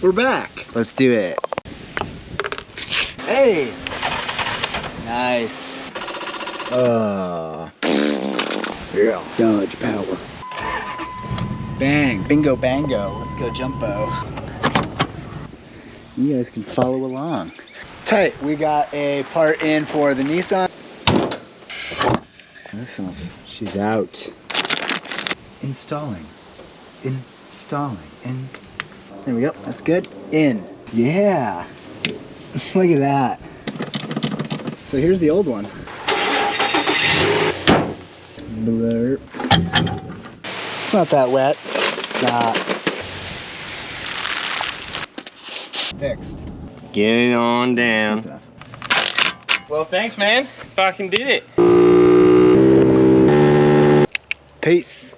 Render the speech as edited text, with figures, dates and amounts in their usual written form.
we're back. Let's do it. Hey! Nice. Yeah, Dodge power. Bang. Bingo bango. Let's go jumbo. You guys can follow along. Tight. We got a part in for the Nissan. Listen, she's out. Installing. Installing. In. There we go. That's good. In. Yeah. Look at that. So here's the old one. Blurp. It's not that wet. It's not. Fixed. Get it on down. That's enough. Well, thanks, man. Fucking did it. Peace.